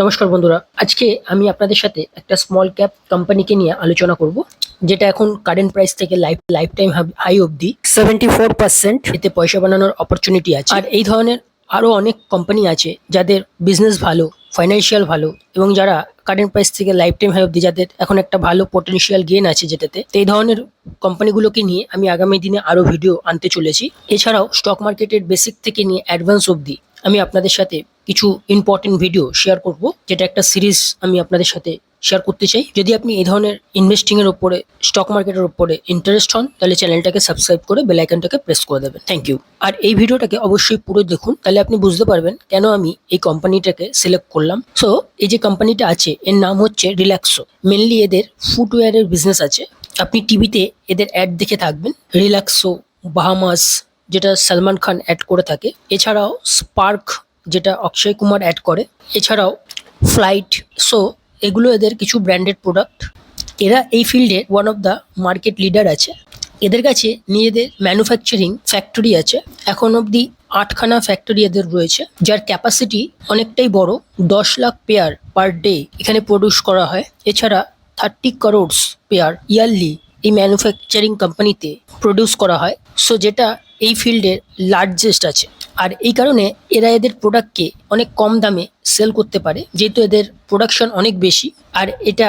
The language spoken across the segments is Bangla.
নমস্কার বন্ধুরা, আজকে আমি আপনাদের সাথে একটা স্মল ক্যাপ কোম্পানিকে নিয়ে আলোচনা করব, যেটা এখন কারেন্ট প্রাইস থেকে লাইফ টাইম হাই অবধি 74% এতে পয়সা বানানোর অপরচুনিটি আছে। আর এই ধরনের আরো অনেক কোম্পানি আছে যাদের বিজনেস ভালো, ফাইন্যান্সিয়াল ভালো, এবং যারা কারেন্ট প্রাইস থেকে লাইফ টাইম হাই অবধি যাদের এখন একটা ভালো পটেনশিয়াল গেইন আছে যেটাতে। তো এই ধরনের কোম্পানিগুলোকে নিয়ে আমি আগামী দিনে আরো ভিডিও আনতে চলেছি। এছাড়াও স্টক মার্কেটের বেসিক থেকে নিয়ে অ্যাডভান্স অবধি আমি আপনাদের সাথে কিছু ইম্পর্টেন্ট ভিডিও শেয়ার করব, যেটা একটা সিরিজ আমি আপনাদের সাথে শেয়ার করতে চাই। যদি আপনি এই ধরনের ইনভেস্টিং এর উপরে, স্টক মার্কেটের উপরে ইন্টারেস্ট হন, তাহলে চ্যানেলটাকে সাবস্ক্রাইব করে বেল আইকনটাকে প্রেস করে দেবেন। Thank you. আর এই ভিডিওটাকে অবশ্যই পুরো দেখুন, তাহলে আপনি বুঝতে পারবেন কেন আমি এই কোম্পানিটাকে সিলেক্ট করলাম। সো এই যে কোম্পানিটা আছে এর নাম হচ্ছে রিল্যাক্সো। মেনলি এদের ফুটওয়্যারের বিজনেস আছে। আপনি টিভিতে এদের অ্যাড দেখে থাকবেন, রিল্যাক্সো, বাহামাস, যেটা সালমান খান অ্যাড করে থাকে। এছাড়াও স্পার্ক, যেটা অক্ষয় কুমার অ্যাড করে। এছাড়াও ফ্লাইট। সো এগুলো এদের কিছু ব্র্যান্ডেড প্রোডাক্ট। এরা এই ফিল্ডে one of the market leader আছে। এদের কাছে নিজেদের ম্যানুফ্যাকচারিং ফ্যাক্টরি আছে। এখন অবধি 8খানা ফ্যাক্টরি এদের রয়েছে, যার ক্যাপাসিটি অনেকটাই বড়। 10 লাখ পেয়ার পার ডে এখানে প্রডিউস করা হয়। এছাড়া 30 crores পেয়ার ইয়ারলি এই ম্যানুফ্যাকচারিং কোম্পানিতে প্রডিউস করা হয়। সো যেটা এই ফিল্ডের লার্জেস্ট আছে। আর এই কারণে এরা এদের প্রোডাক্টকে অনেক কম দামে সেল করতে পারে, যেহেতু এদের প্রোডাকশন অনেক বেশি। আর এটা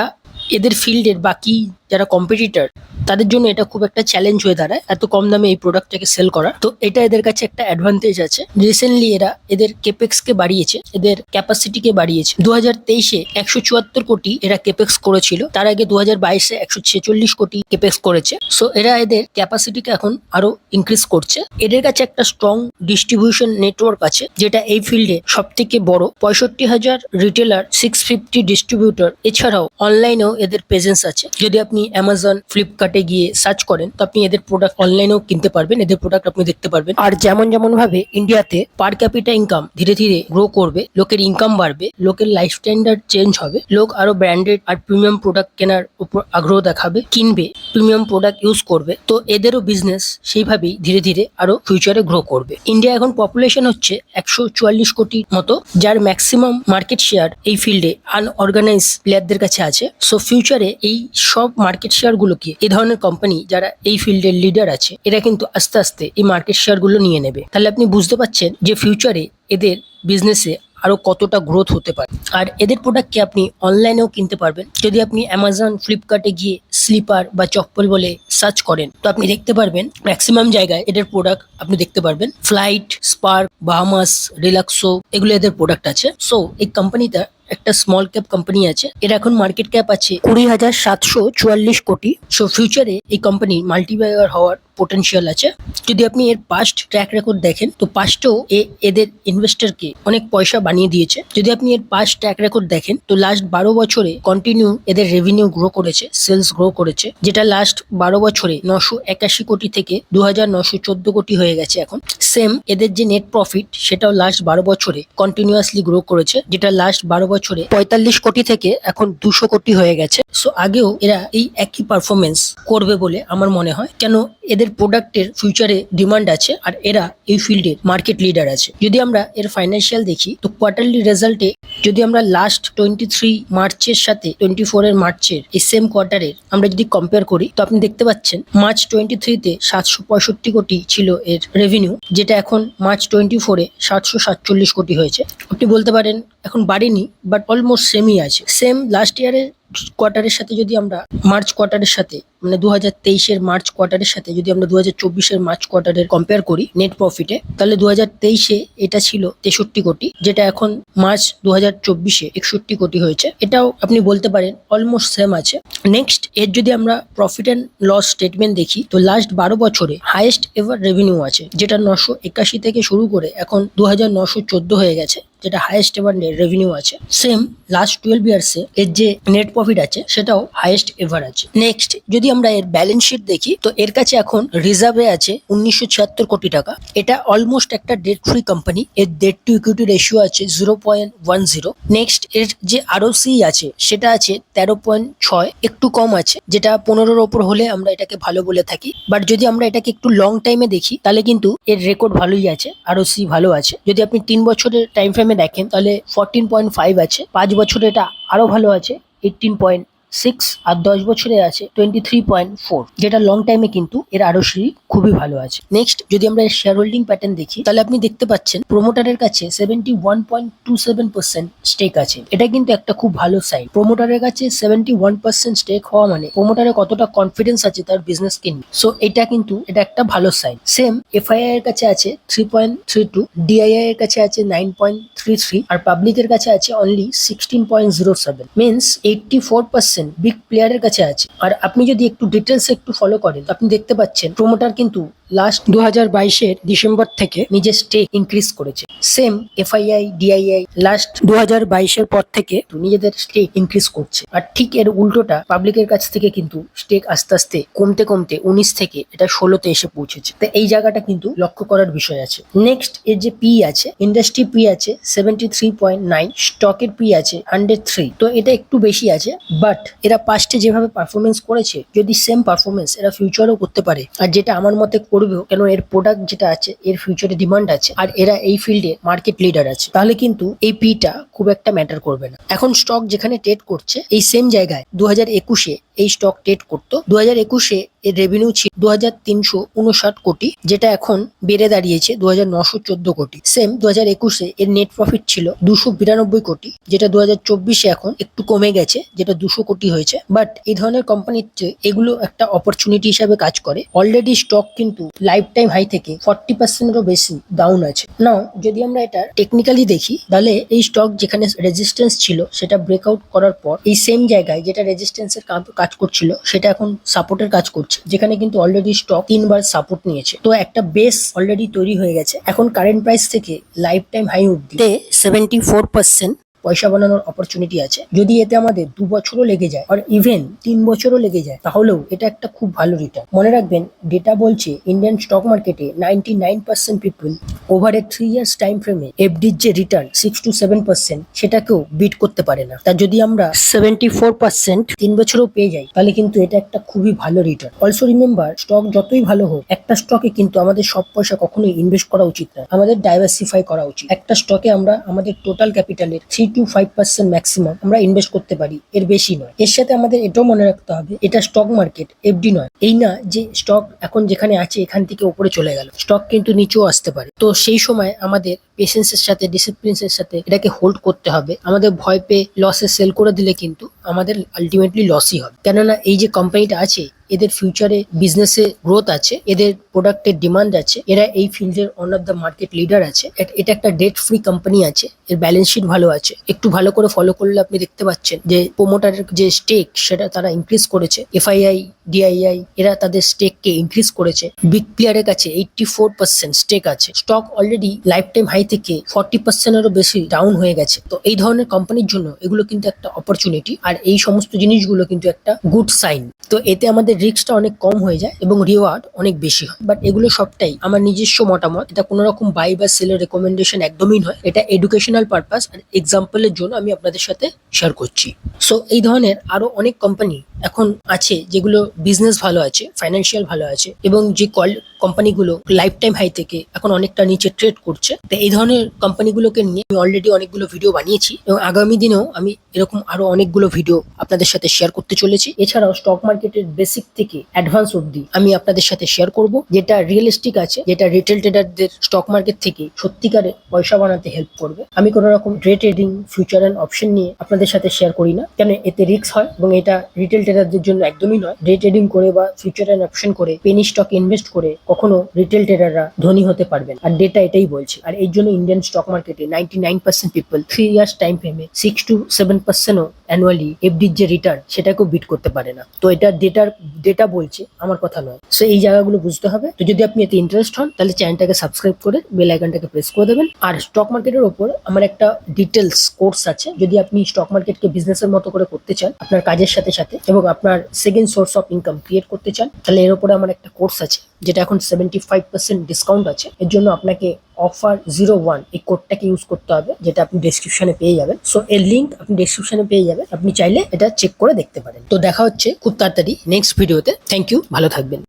এদের ফিল্ডের বাকি যারা কম্পিটিটর, তাদের জন্য এটা খুব একটা চ্যালেঞ্জ হয়ে দাঁড়ায় এত কম দামে এই প্রোডাক্টটাকে সেল করা। তো এটা এদের কাছে একটা অ্যাডভান্টেজ আছে। রিসেন্টলি এরা এদের কেপেক্সকে বাড়িয়েছে, এদের ক্যাপাসিটিকে বাড়িয়েছে। 2023-এ 174 কোটি এরা কেপেক্স করেছিল। তার আগে 2022-এ 146 কোটি কেপেক্স করেছে। সো এরা এদের ক্যাপাসিটিকে এখন আরো ইনক্রিজ করছে। এদের কাছে একটা স্ট্রং ডিস্ট্রিবিউশন নেটওয়ার্ক আছে, যেটা এই ফিল্ডে সব থেকে বড়। 65,000 রিটেলার, 650 ডিস্ট্রিবিউটর। এছাড়াও অনলাইনেও এদের প্রেজেন্স আছে। যদি আপনি অ্যামাজন, ফ্লিপকার্টে গিয়ে সার্চ করেন, তো আপনি এদের প্রোডাক্ট অনলাইনেও কিনতে পারবেন, এদের প্রোডাক্ট আপনি দেখতে পারবেন। আর যেমন ভাবে ইন্ডিয়াতে পার ক্যাপিটা ইনকাম ধীরে ধীরে গ্রো করবে, লোকের ইনকাম বাড়বে, লোকের লাইফ স্ট্যান্ডার্ড চেঞ্জ হবে, লোক আরো ব্র্যান্ডেড আর প্রিমিয়াম প্রোডাক্ট কেনার উপর আগ্রহ দেখাবে, কিনবে, প্রিমিয়াম প্রোডাক্ট ইউজ করবে। তো এদেরও বিজনেস সেইভাবেই ধীরে ধীরে আরো ফিউচারে গ্রো করবে। ইন্ডিয়া এখন পপুলেশন হচ্ছে 144 কোটির মতো, যার ম্যাক্সিমাম মার্কেট শেয়ার এই ফিল্ডে আনঅর্গানাইজ প্লেয়ারদের কাছে আছে। সো ফিউচারে এই সব মার্কেট শেয়ার গুলোকে এই ধরনের কোম্পানি যারা এই ফিল্ডের লিডার আছে, এরা কিন্তু আস্তে আস্তে এই মার্কেট শেয়ার গুলো নিয়ে নেবে। তাহলে আপনি বুঝতে পারছেন যে ফিউচারে এদের বিজনেসে আরো কতটা গ্রোথ হতে পারে। আর এদের প্রোডাক্টকে আপনি অনলাইনেও কিনতে পারবেন। যদি আপনি অ্যামাজন, ফ্লিপকার্টে গিয়ে স্লিপার বা চপ্পল বলে সার্চ করেন, তো আপনি দেখতে পারবেন ম্যাক্সিমাম জায়গায় এদের প্রোডাক্ট আপনি দেখতে পারবেন। ফ্লাইট, স্পার্ক, বাহামাস, রিল্যাক্সো, এগুলো এদের প্রোডাক্ট আছে। সো এই কোম্পানিটা একটা স্মল ক্যাপ কোম্পানি আছে। এর এখন মার্কেট ক্যাপ আছে 20,744 কোটি। সো ফিউচারে এই কোম্পানি মাল্টিবায়ার হওয়ার পোটেনশিয়াল আছে। যদি আপনি এর পাস্ট ট্র্যাক রেকর্ড দেখেন, তো পাস্টেও এদের ইনভেস্টরকে অনেক পয়সা বানিয়ে দিয়েছে। যদি আপনি এর পাস্ট ট্র্যাক রেকর্ড দেখেন, তো লাস্ট 12 বছরে কন্টিনিউ এদের রেভিনিউ গ্রো করেছে, সেলস গ্রো করেছে, যেটা লাস্ট 12 বছরে 981 কোটি থেকে 2,914 কোটি হয়ে গেছে এখন। সেম এদের যে নেট প্রফিট, সেটাও লাস্ট 12 বছরে কন্টিনিউয়াসলি গ্রো করেছে, যেটা লাস্ট 12 বছরে 45 কোটি থেকে এখন 200 কোটি হয়ে গেছে। সো আগেও এরা এই একই পারফরমেন্স করবে বলে আমার মনে হয়, কেন এদের প্রোডাক্টের ফিউচারে ডিমান্ড আছে আর এরা এই ফিল্ডের মার্কেট লিডার আছে। যদি আমরা এর ফাইন্যান্সিয়াল দেখি, তো কোয়ার্টারলি রেজাল্টে যদি আমরা লাস্ট 23 মার্চের সাথে 24 এর মার্চের এই সেম কোয়ার্টারের আমরা যদি কম্পেয়ার করি, তো আপনি দেখতে পাচ্ছেন মার্চ 23-তে 765 কোটি ছিল এর রেভিনিউ, যেটা এখন মার্চ 24-এ 747 কোটি হয়েছে। আপনি বলতে পারেন এখন বাড়েনি, বাট অলমোস্ট সেমই আছে। সেম লাস্ট ইয়ারের কোয়ার্টারের সাথে যদি আমরা মার্চ কোয়ার্টারের সাথে, মানে 2023-এর মার্চ কোয়ার্টারের সাথে যদি আমরা 2024-এর মার্চ কোয়ার্টারের কম্পেয়ার করি নেট প্রফিটে, তাহলে 2023-এ এটা ছিল 63 কোটি, যেটা এখন মার্চ 2024-এ 61 কোটি হয়েছে। এটাও আপনি বলতে পারেন অলমোস্ট সেম আছে। নেক্সট এর যদি আমরা প্রফিট অ্যান্ড লস স্টেটমেন্ট দেখি, তো লাস্ট 12 বছরে হাইয়েস্ট এভার রেভিনিউ আছে, যেটা 981 থেকে শুরু করে এখন 2,914 হয়ে গেছে, যেটা হাইয়েস্ট এভার রেভিনিউ আছে। সেম লাস্ট 12 ইয়ার্সে এর যে নেট প্রফিট আছে, সেটাও হাইয়েস্ট এভার আছে। নেক্সট যদি আমরা এর ব্যালেন্স শিট দেখি, তো এর কাছে এখন রিজার্ভে আছে 1976 কোটি টাকা। এটা অলমোস্ট একটা ডেট ফ্রি কোম্পানি। এর ডেট টু ইকুইটি রেশিও আছে 0.10। নেক্সট এর যে আরওসি আছে, সেটা আছে 13.6, একটু কম আছে, যেটা 15-এর ওপর হলে আমরা এটাকে ভালো বলে থাকি। বাট যদি আমরা এটাকে একটু লং টাইমে দেখি, তাহলে কিন্তু এর রেকর্ড ভালোই আছে, আরওসি ভালো আছে। যদি আপনি 3 বছরের টাইম ফ্রেমে টাইমে দেখেন তাহলে 14.5 আছে, 5 বছরে এটা আরো ভালো আছে 18.6, আর 10 বছরে আছে 23.4, যেটা লং টাইমে কিন্তু এর আরো খুবই ভালো আছে। নেক্সট যদি আমরা শেয়ার হোল্ডিং প্যাটার্ন দেখি তাহলে আপনি দেখতে পাচ্ছেন প্রমোটারের কাছে 71.27% স্টেক আছে। এটা কিন্তু একটা খুব ভালো সাইন। প্রমোটারের কাছে 71% স্টেক হওয়া মানে প্রমোটারের কতটা কনফিডেন্স আছে তার বিজনেস কে নিয়ে। সো এটা একটা ভালো সাইন। সেম এফআইআই এর কাছে আছে 3.32, ডিআইআই এর কাছে আছে 9.33, আর পাবলিকের কাছে আছে অনলি 16.07। মিনস 84% বিগ প্লেয়ারের কাছে আছে। আর আপনি যদি একটু ডিটেলস একটু ফলো করেন আপনি দেখতে পাচ্ছেন প্রমোটার কিন্তু লাস্ট 2022-এর ডিসেম্বর থেকে নিজের স্টেক ইনক্রিজ করেছে। সেম এফআইআই ডিআইআই লাস্ট 2022-এর পর থেকে নিজেদের স্টেক ইনক্রিজ করছে। আর ঠিক এর উল্টোটা পাবলিকের কাছ থেকে কিন্তু স্টেক আস্তে আস্তে কমতে কমতে 19 থেকে এটা 16-তে এসে পৌঁছেছে। তো এই জায়গাটা কিন্তু লক্ষ্য করার বিষয় আছে। নেক্সট এর যে পি আছে, ইন্ডাস্ট্রি পি আছে 73.9, স্টকের পি আছে 103। তো এটা একটু বেশি আছে, বাট এরা পাস্টে যেভাবে পারফরমেন্স করেছে যদি সেম পারফরমেন্স এরা ফিউচারেও করতে পারে, আর যেটা আমার মতে করবেও, কেন এর প্রোডাক্ট যেটা আছে এর ফিউচারে ডিমান্ড আছে আর এরা এই ফিল্ডে মার্কেট লিডার আছে, তাহলে কিন্তু এই পিটা খুব একটা ম্যাটার করবে না। এখন স্টক যেখানে ট্রেড করছে এই সেম জায়গায় 2021-এ এই স্টক ট্রেড করতো। 2021-এ এর রেভিনিউ ছিল 2359 কোটি, যেটা এখন বেড়ে দাঁড়িয়েছে 2914 কোটি। সেম 2021-এ এর নেট প্রফিট ছিল 292 কোটি, যেটা 2024-এ এখন একটু কমে গেছে, যেটা 200 কোটি হয়েছে। বাট এই ধরনের কোম্পানির এগুলো একটা অপরচুনিটি হিসাবে কাজ করে। অলরেডি স্টক কিন্তু লাইফ টাইম হাই থেকে 40%-এরও বেশি ডাউন আছে। নাও যদি আমরা এটা টেকনিক্যালি দেখি তাহলে এই স্টক যেখানে রেজিস্ট্যান্স ছিল সেটা ব্রেকআউট করার পর এই সেম জায়গায় যেটা রেজিস্ট্যান্সের কাজ করছিল সেটা এখন সাপোর্টের কাজ করছে, যেখানে কিন্তু অলরেডি স্টক 3বার সাপোর্ট নিয়েছে। তো একটা বেস অলরেডি তৈরি হয়ে গেছে। এখন কারেন্ট প্রাইস থেকে লাইফ টাইম হাই অব্দি 74% পয়সা বানানোর অপরচুনিটি আছে। যদি এতে আমাদের 2 বছরও লেগে যায় আর ইভেন 3 বছরও লেগে যায় তাহলেও এটা একটা খুব ভালো রিটার্ন। মনে রাখবেন ডেটা বলছে ইন্ডিয়ান স্টক মার্কেটে 99% people over a 3 years time ফ্রেমে এফডির যে রিটার্ন 6 to 7% সেটাকেও বিট করতে পারে না। তা যদি আমরা 74% 3 বছরও পেয়ে যাই তাহলে কিন্তু এটা একটা খুবই ভালো রিটার্ন। অলসো রিমেম্বার স্টক যতই ভালো হোক একটা স্টকে কিন্তু আমাদের সব পয়সা কখনোই ইনভেস্ট করা উচিত না, আমাদের ডাইভার্সিফাই করা উচিত। একটা স্টকে আমরা আমাদের টোটাল ক্যাপিটালের 3 to 5% ম্যাক্সিমাম আমরা ইনভেস্ট করতে পারি, এর বেশি নয়। এর সাথে আমাদের এটাও মনে রাখতে হবে এটা স্টক মার্কেট, এফডি নয়। এই না যে স্টক এখন যেখানে আছে এখান থেকে উপরে চলে গেল, স্টক কিন্তু নিচেও আসতে পারে। তো সেই সময় আমাদের পেশেন্সের সাথে ডিসিপ্লিনের সাথে এটাকে হোল্ড করতে হবে। আমাদের ভয় পেয়ে লসে সেল করে দিলে কিন্তু আমাদের আলটিমেটলি লসই হবে। কেননা এই যে কোম্পানিটা আছে এদের ফিউচারে বিজনেসে গ্রোথ আছে, এদের প্রোডাক্টের ডিমান্ড আছে, এরা এই ফিল্ডের one of the market leader আছে। এটা একটা ডেট ফ্রি কোম্পানি আছে, এর ব্যালেন্স শিট ভালো আছে। একটু ভালো করে ফলো করলে আপনি দেখতে পাচ্ছেন যে প্রোমোটারের যে স্টেক সেটা তারা ইনক্রিজ করেছে। এফআইআই ডিআইআই এরা তাদের স্টেককে ইনক্রিজ করেছে। বিগ প্লেয়ারের কাছে 84% স্টেক আছে। Stock already lifetime high থেকে 40%-এরও বেশি ডাউন হয়ে গেছে। তো এই ধরনের কোম্পানির জন্য এগুলো কিন্তু একটা অপরচুনিটি, আর এই সমস্ত জিনিসগুলো কিন্তু একটা গুড সাইন। তো এতে আমাদের রিস্কটা অনেক কম হয়ে যায় এবং রিওয়ার্ড অনেক বেশি হয়। বাট এগুলো সবটাই আমার নিজস্ব মতামত, এটা কোনো রকম বাই বা সেলের রেকমেন্ডেশন একদমই নয়। এটা এডুকেশনাল পারপাস আর এক্সাম্পলের জন্য আমি আপনাদের সাথে শেয়ার করছি। সো এই ধরনের আরো অনেক কোম্পানি এখন আছে যেগুলো বিজনেস ভালো আছে, ফাইন্যান্সিয়াল ভালো আছে, এবং যে কোম্পানিগুলো লাইফ টাইম হাই থেকে এখন অনেকটা নিচে ট্রেড করছে। তো এই ধরনের কোম্পানিগুলোকে নিয়ে আমি অলরেডি অনেকগুলো ভিডিও বানিয়েছি এবং আগামী দিনেও আমি এরকম আরো অনেকগুলো ভিডিও আপনাদের সাথে শেয়ার করতে চলেছি। এছাড়াও স্টক মার্কেটের বেসিক থেকে অ্যাডভান্স অব্দি আমি আপনাদের সাথে শেয়ার করব, যেটা রিয়েলিস্টিক আছে, যেটা রিটেল ট্রেডারদের স্টক মার্কেট থেকে সত্যিকারে পয়সা বানাতে হেল্প করবে। আমি কোনো রকম day trading, future and option নিয়ে আপনাদের সাথে শেয়ার করি না, কেন এতে রিস্ক হয় এবং এটা রিটেল ট্রেডারদের জন্য একদমই নয়। ডে ট্রেডিং করে বা ফিউচার অ্যান্ড অপশন করে পেনি স্টক ইনভেস্ট করে কখনো রিটেল ট্রেডাররা ধনী হতে পারবেন, আর ডেটা এটাই বলছে। আর এই জন্য ইন্ডিয়ান স্টক মার্কেটে 99% পিপল 3 ইয়ার্স টাইম ফ্রেমে 6 to 7%-ও অ্যানুয়ালি এফডির যে রিটার্ন সেটাকেও বিট করতে পারে না। তো এটা ডেটা বলছে, আমার কথা নয়। সো এই জায়গাগুলো বুঝতে হবে। তো যদি আপনি এতে ইন্টারেস্ট হন তাহলে চ্যানেলটাকে সাবস্ক্রাইব করে বেল আইকনটাকে প্রেস করে দেবেন। আর স্টক মার্কেটের ওপর আমার একটা ডিটেলস কোর্স আছে, যদি আপনি স্টক মার্কেটকে বিজনেসের মতো করে করতে চান আপনার কাজের সাথে সাথে, এবং আপনার second source of income create করতে চান, তাহলে এর উপরে আমার একটা কোর্স আছে যেটা এখন 75% ডিসকাউন্ট আছে। এর জন্য আপনাকে অফার 01 এই কোডটাকে ইউজ করতে হবে, যেটা আপনি ডেসক্রিপশনে পেয়ে যাবেন। সো এর লিঙ্ক আপনি ডেসক্রিপশনে পেয়ে যাবেন, আপনি চাইলে এটা চেক করে দেখতে পারেন। তো দেখা হচ্ছে খুব তাড়াতাড়ি নেক্সট ভিডিওতে। থ্যাংক ইউ, ভালো থাকবেন।